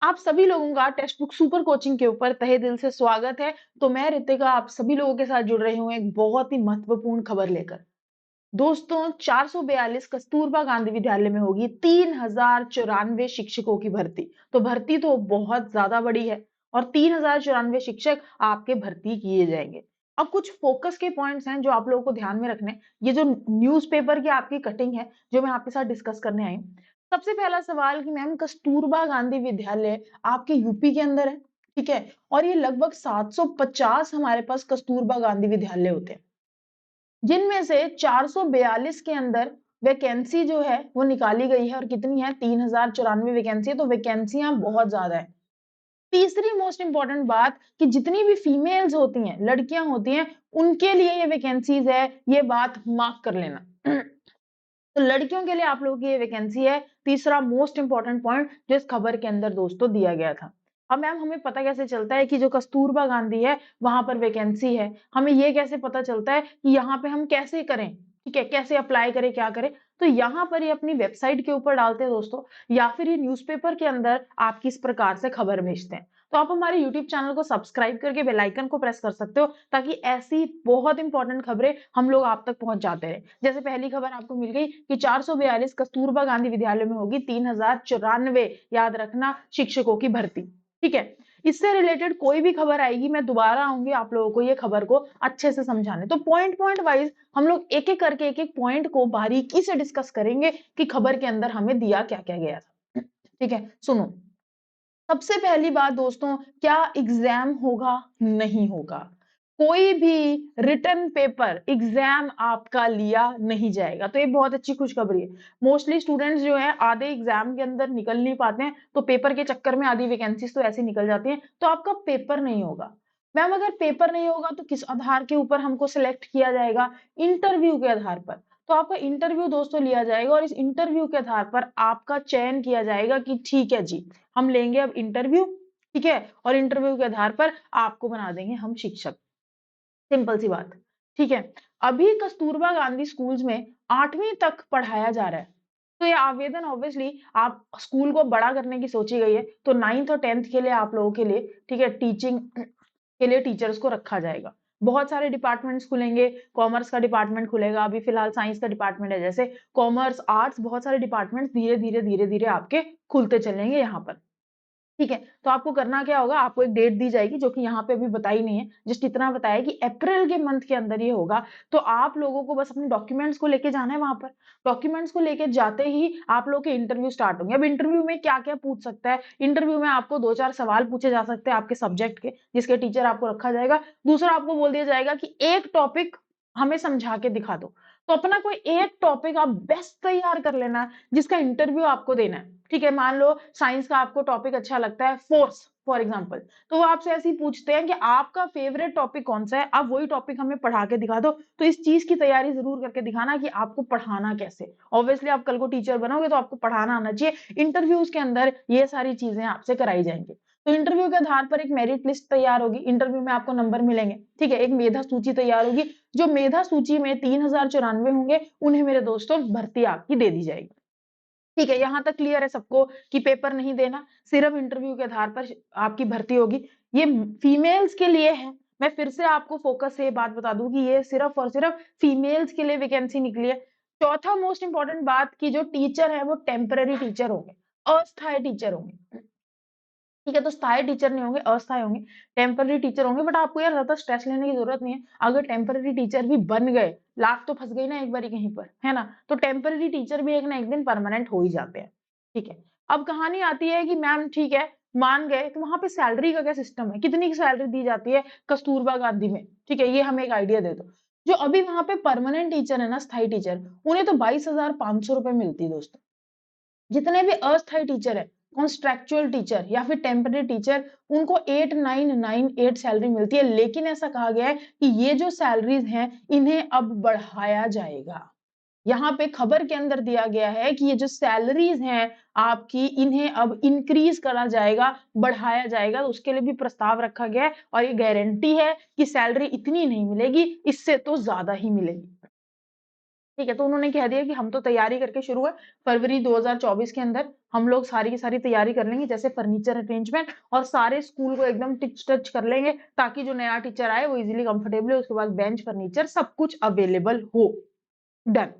आप सभी लोगों का टेक्स्ट बुक सुपर कोचिंग के ऊपर तहे दिल से स्वागत है। तो मैं रितिका आप सभी लोगों के साथ जुड़ रही हूँ एक बहुत ही महत्वपूर्ण खबर लेकर। दोस्तों 442 कस्तूरबा गांधी विद्यालय में होगी 3094 शिक्षकों की भर्ती। तो भर्ती तो बहुत ज्यादा बड़ी है और 3094 शिक्षक आपके भर्ती किए जाएंगे। अब कुछ फोकस के पॉइंट्स हैं जो आप लोगों को ध्यान में रखने हैं। ये जो न्यूज़पेपर की आपकी कटिंग है जो मैं आपके साथ डिस्कस करने आई हूँ। सबसे पहला सवाल कि मैम कस्तूरबा गांधी विद्यालय आपके यूपी के अंदर है, ठीक है, और ये लगभग 750 हमारे पास कस्तूरबा गांधी विद्यालय होते हैं, जिनमें से 442 के अंदर वैकेंसी जो है वो निकाली गई है। और कितनी है? 3094 वैकेंसी है, तो वैकेंसियां बहुत ज्यादा है। तीसरी मोस्ट इंपॉर्टेंट बात कि जितनी भी फीमेल्स होती हैं, लड़कियां होती हैं, उनके लिए ये वैकेंसीज है, ये बात मार्क कर लेना। तो लड़कियों के लिए आप लोगों की ये वैकेंसी है। तीसरा मोस्ट इंपॉर्टेंट पॉइंट जो इस खबर के अंदर दोस्तों दिया गया था। अब मैम हमें पता कैसे चलता है कि जो कस्तूरबा गांधी है वहां पर वैकेंसी है? हमें ये कैसे पता चलता है कि यहाँ पे हम कैसे करें, ठीक है, कैसे अप्लाई करें, क्या करें? तो यहाँ पर ये अपनी वेबसाइट के ऊपर डालते हैं दोस्तों, या फिर ये न्यूज़पेपर के अंदर आपकी इस प्रकार से खबर भेजते हैं। तो आप हमारे यूट्यूब चैनल को सब्सक्राइब करके बेल आइकन को प्रेस कर सकते हो, ताकि ऐसी बहुत इंपॉर्टेंट खबरें हम लोग आप तक पहुंच जाते रहे। जैसे पहली खबर आपको मिल गई कि 442 कस्तूरबा गांधी विद्यालय में होगी 3094, याद रखना, शिक्षकों की भर्ती। ठीक है, इससे रिलेटेड कोई भी खबर आएगी मैं दोबारा आऊंगी आप लोगों को ये खबर को अच्छे से समझाने। तो पॉइंट पॉइंट वाइज हम लोग एक एक करके एक एक पॉइंट को बारीकी से डिस्कस करेंगे कि खबर के अंदर हमें दिया क्या क्या गया था। ठीक है, सुनो। सबसे पहली बात दोस्तों, क्या एग्जाम होगा? नहीं होगा। कोई भी रिटन पेपर एग्जाम आपका लिया नहीं जाएगा। तो ये बहुत अच्छी खुशखबरी है। मोस्टली स्टूडेंट्स जो है आधे एग्जाम के अंदर निकल नहीं पाते हैं, तो पेपर के चक्कर में आधी वैकेंसीज तो ऐसे निकल जाती हैं। तो आपका पेपर नहीं होगा। मैम अगर पेपर नहीं होगा तो किस आधार के ऊपर हमको सिलेक्ट किया जाएगा? इंटरव्यू के आधार पर। तो आपका इंटरव्यू दोस्तों लिया जाएगा और इस इंटरव्यू के आधार पर आपका चयन किया जाएगा कि ठीक है जी, हम लेंगे अब इंटरव्यू, ठीक है, और इंटरव्यू के आधार पर आपको बना देंगे हम शिक्षक। सिंपल सी बात, ठीक है। अभी कस्तूरबा गांधी स्कूल्स में 8वीं तक पढ़ाया जा रहा है। तो ये आवेदन ऑब्वियसली आप स्कूल को बड़ा करने की सोची गई है, तो 9th और 10th के लिए आप लोगों के लिए, ठीक है, टीचिंग के लिए टीचर्स को रखा जाएगा। बहुत सारे डिपार्टमेंट्स खुलेंगे। कॉमर्स का डिपार्टमेंट खुलेगा, अभी फिलहाल साइंस का डिपार्टमेंट है, जैसे कॉमर्स, आर्ट्स, बहुत सारे डिपार्टमेंट्स धीरे धीरे धीरे धीरे आपके खुलते चलेंगे यहाँ पर। ठीक है, तो आपको करना क्या होगा? आपको एक डेट दी जाएगी जो कि यहाँ पे अभी बताई नहीं है, जस्ट इतना बताया कि अप्रैल के मंथ के अंदर ये होगा। तो आप लोगों को बस अपने डॉक्यूमेंट्स को लेके जाना है वहां पर। डॉक्यूमेंट्स को लेके जाते ही आप लोग के इंटरव्यू स्टार्ट होंगे। अब इंटरव्यू में क्या क्या पूछ सकता है? इंटरव्यू में आपको दो चार सवाल पूछे जा सकते हैं आपके सब्जेक्ट के, जिसके टीचर आपको रखा जाएगा। दूसरा, आपको बोल दिया जाएगा कि एक टॉपिक हमें समझा के दिखा दो। तो अपना कोई एक टॉपिक आप बेस्ट तैयार कर लेना, जिसका इंटरव्यू आपको देना है। ठीक है, मान लो साइंस का आपको टॉपिक अच्छा लगता है, फोर्स फॉर एग्जांपल, तो वो आपसे ऐसे ही पूछते हैं कि आपका फेवरेट टॉपिक कौन सा है, आप वही टॉपिक हमें पढ़ा के दिखा दो। तो इस चीज की तैयारी जरूर करके दिखाना कि आपको पढ़ाना कैसे। ऑब्वियसली आप कल को टीचर बनोगे तो आपको पढ़ाना आना चाहिए। इंटरव्यूज के अंदर ये सारी चीजें आपसे कराई जाएंगी। तो इंटरव्यू के आधार पर एक मेरिट लिस्ट तैयार होगी, इंटरव्यू में आपको नंबर मिलेंगे। ठीक है, एक मेधा सूची तैयार होगी। जो मेधा सूची में 3094 होंगे, उन्हें मेरे दोस्तों भर्ती आपकी दे दी जाएगी। ठीक है, यहां तक क्लियर है सबको कि पेपर नहीं देना, सिर्फ इंटरव्यू के आधार पर आपकी भर्ती होगी। ये फीमेल्स के लिए है। मैं फिर से आपको फोकस से ये बात बता दूं कि ये सिर्फ और सिर्फ फीमेल्स के लिए वैकेंसी निकली है। चौथा मोस्ट इंपॉर्टेंट बात कि जो टीचर है वो टेम्पररी टीचर होंगे, अस्थायी टीचर होंगे। ठीक है, तो स्थायी टीचर नहीं होंगे, अस्थायी होंगे, टेम्पररी टीचर होंगे। बट आपको यार ज्यादा स्ट्रेस लेने की जरूरत नहीं है। अगर टेम्पररी टीचर भी बन गए, लाख तो फंस गई ना एक बारी कहीं पर, है ना? तो टेम्पररी टीचर भी एक ना एक दिन परमानेंट हो ही जाते हैं। ठीक है, अब कहानी आती है कि मैम ठीक है, मान गए, तो वहां पे सैलरी का क्या सिस्टम है? कितनी की सैलरी दी जाती है कस्तूरबा गांधी में? ठीक है, ये हमें एक आइडिया दे दो। जो अभी वहां पे परमानेंट टीचर है ना, स्थायी टीचर, उन्हें तो 22,500 रुपए मिलती है दोस्तों। जितने भी अस्थायी टीचर है, कॉन्ट्रैक्चुअल टीचर या फिर टेम्पररी टीचर, उनको 8998 सैलरी मिलती है। लेकिन ऐसा कहा गया है कि ये जो सैलरीज हैं इन्हें अब बढ़ाया जाएगा। यहाँ पे खबर के अंदर दिया गया है कि ये जो सैलरीज हैं आपकी, इन्हें अब इंक्रीज करा जाएगा, बढ़ाया जाएगा। तो उसके लिए भी प्रस्ताव रखा गया है और ये गारंटी है कि सैलरी इतनी नहीं मिलेगी, इससे तो ज्यादा ही मिलेगी। ठीक है, तो उन्होंने कह दिया कि हम तो तैयारी करके शुरू है, फरवरी 2024 के अंदर हम लोग सारी की सारी तैयारी कर लेंगे, जैसे फर्नीचर अरेंजमेंट, और सारे स्कूल को एकदम टिच टच कर लेंगे ताकि जो नया टीचर आए वो इजीली कंफर्टेबल है, उसके बाद बेंच फर्नीचर सब कुछ अवेलेबल हो। डन।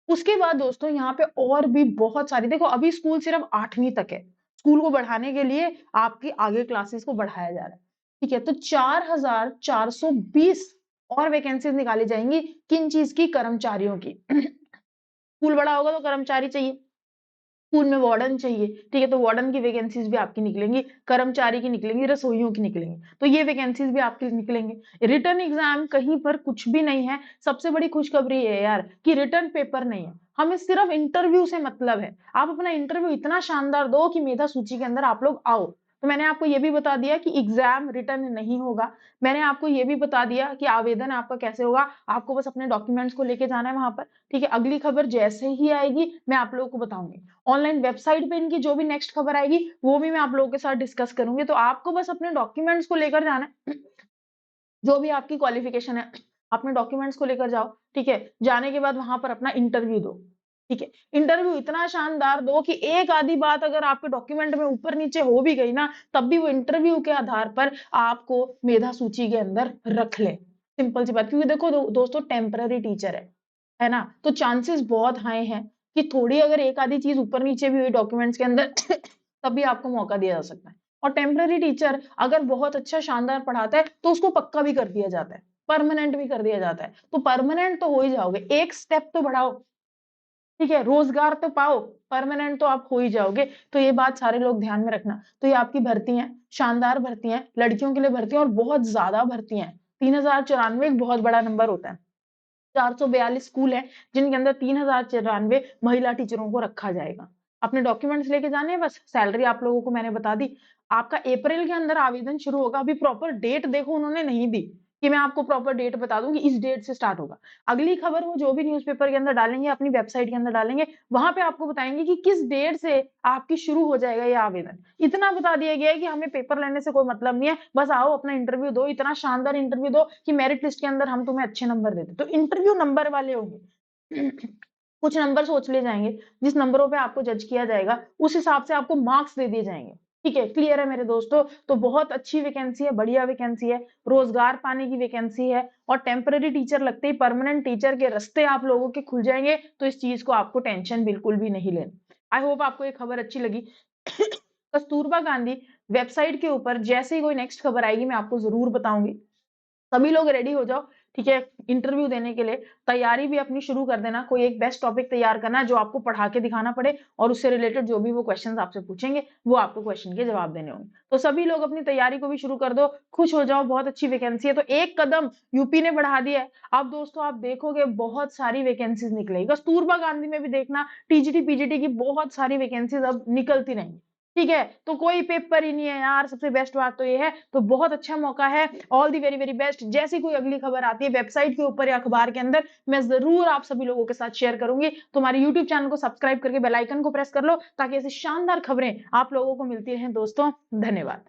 उसके बाद दोस्तों यहाँ पे और भी बहुत सारी, देखो अभी स्कूल सिर्फ 8वीं तक है, स्कूल को बढ़ाने के लिए आपकी आगे क्लासेस को बढ़ाया जा रहा है। ठीक है, तो 4420 और वैकेंसीज निकाली जाएंगी। किन चीज की? कर्मचारियों की। स्कूल बड़ा होगा तो कर्मचारी चाहिए, स्कूल में वार्डन चाहिए। ठीक है, तो वार्डन की वैकेंसीज भी आपकी निकलेंगी, कर्मचारी की निकलेंगी, रसोइयों की निकलेंगी, तो ये वैकेंसीज भी आपकी निकलेंगे। रिटर्न एग्जाम कहीं पर कुछ भी नहीं है। सबसे बड़ी खुशखबरी है यार कि रिटर्न पेपर नहीं है, हमें सिर्फ इंटरव्यू से मतलब है। आप अपना इंटरव्यू इतना शानदार दो कि मेधा सूची के अंदर आप लोग आओ। तो मैंने आपको ये भी बता दिया कि एग्जाम रिटर्न नहीं होगा। मैंने आपको ये भी बता दिया कि आवेदन आपका कैसे होगा, आपको बस अपने डॉक्यूमेंट्स को लेके जाना है वहां पर। ठीक है, अगली खबर जैसे ही आएगी मैं आप लोगों को बताऊंगी। ऑनलाइन वेबसाइट पे इनकी जो भी नेक्स्ट खबर आएगी वो भी मैं आप लोगों के साथ डिस्कस करूंगी। तो आपको बस अपने डॉक्यूमेंट्स को लेकर जाना है, जो भी आपकी क्वालिफिकेशन है अपने डॉक्यूमेंट्स को लेकर जाओ। ठीक है, जाने के बाद वहां पर अपना इंटरव्यू दो। ठीक है, इंटरव्यू इतना शानदार दो कि एक आधी बात अगर आपके डॉक्यूमेंट में ऊपर नीचे हो भी गई ना, तब भी वो इंटरव्यू के आधार पर आपको मेधा सूची के अंदर रख ले। सिंपल सी बात, क्योंकि देखो दोस्तों टेम्पररी टीचर है ना, तो चांसेस बहुत हाई हैं कि थोड़ी अगर एक आधी चीज ऊपर नीचे भी हुई डॉक्यूमेंट्स के अंदर तब भी आपको मौका दिया जा सकता है। और टेम्पररी टीचर अगर बहुत अच्छा शानदार पढ़ाता है तो उसको पक्का भी कर दिया जाता है, परमानेंट भी कर दिया जाता है। तो परमानेंट तो हो ही जाओगे, एक स्टेप तो बढ़ाओ। ठीक है, रोजगार तो पाओ, परमानेंट तो आप हो ही जाओगे। तो ये बात सारे लोग ध्यान में रखना। तो ये आपकी भर्ती है, शानदार भर्ती है, लड़कियों के लिए भर्ती है और बहुत ज्यादा भर्ती है। 3094 एक बहुत बड़ा नंबर होता है। 442 स्कूल हैं जिनके अंदर 3094 महिला टीचरों को रखा जाएगा। अपने डॉक्यूमेंट्स लेके जाने हैं बस। सैलरी आप लोगों को मैंने बता दी, आपका अप्रैल के अंदर आवेदन शुरू होगा। अभी प्रॉपर डेट देखो उन्होंने नहीं दी कि मैं आपको प्रॉपर डेट बता दूंगी इस डेट से स्टार्ट होगा। अगली खबर वो जो भी न्यूज़पेपर के अंदर डालेंगे, अपनी वेबसाइट के अंदर डालेंगे, वहां पे आपको बताएंगे कि किस डेट से आपकी शुरू हो जाएगा ये आवेदन। इतना बता दिया गया है कि हमें पेपर लेने से कोई मतलब नहीं है, बस आओ अपना इंटरव्यू दो, इतना शानदार इंटरव्यू दो कि मेरिट लिस्ट के अंदर हम तुम्हें अच्छे नंबर देते। तो इंटरव्यू नंबर वाले होंगे। कुछ नंबर सोच लिए जाएंगे, जिस नंबरों पे आपको जज किया जाएगा उस हिसाब से आपको मार्क्स दे दिए जाएंगे। ठीक है, क्लियर है मेरे दोस्तों? तो बहुत अच्छी वैकेंसी है, बढ़िया वैकेंसी है, रोजगार पाने की वैकेंसी है। और टेम्पररी टीचर लगते ही परमानेंट टीचर के रास्ते आप लोगों के खुल जाएंगे। तो इस चीज को आपको टेंशन बिल्कुल भी नहीं लेना। आई होप आपको ये खबर अच्छी लगी। कस्तूरबा गांधी वेबसाइट के ऊपर जैसे ही कोई नेक्स्ट खबर आएगी मैं आपको जरूर बताऊंगी। सभी लोग रेडी हो जाओ। ठीक है, इंटरव्यू देने के लिए तैयारी भी अपनी शुरू कर देना। कोई एक बेस्ट टॉपिक तैयार करना जो आपको पढ़ा के दिखाना पड़े और उससे रिलेटेड जो भी वो क्वेश्चंस आपसे पूछेंगे वो आपको क्वेश्चन के जवाब देने होंगे। तो सभी लोग अपनी तैयारी को भी शुरू कर दो, खुश हो जाओ, बहुत अच्छी वैकेंसी है। तो एक कदम यूपी ने बढ़ा दिया है। अब दोस्तों आप देखोगे बहुत सारी वैकेंसीज निकलेगी। कस्तूरबा गांधी में भी देखना टीजीटी पीजीटी की बहुत सारी वैकेंसीज अब निकलती रहेंगी। ठीक है, तो कोई पेपर ही नहीं है यार, सबसे बेस्ट बात तो ये है। तो बहुत अच्छा मौका है, all the very very best. जैसी कोई अगली खबर आती है वेबसाइट के ऊपर या अखबार के अंदर, मैं जरूर आप सभी लोगों के साथ शेयर करूंगी। तो हमारे यूट्यूब चैनल को सब्सक्राइब करके बेल आइकन को प्रेस कर लो ताकि ऐसी शानदार खबरें आप लोगों को मिलती रहें दोस्तों। धन्यवाद।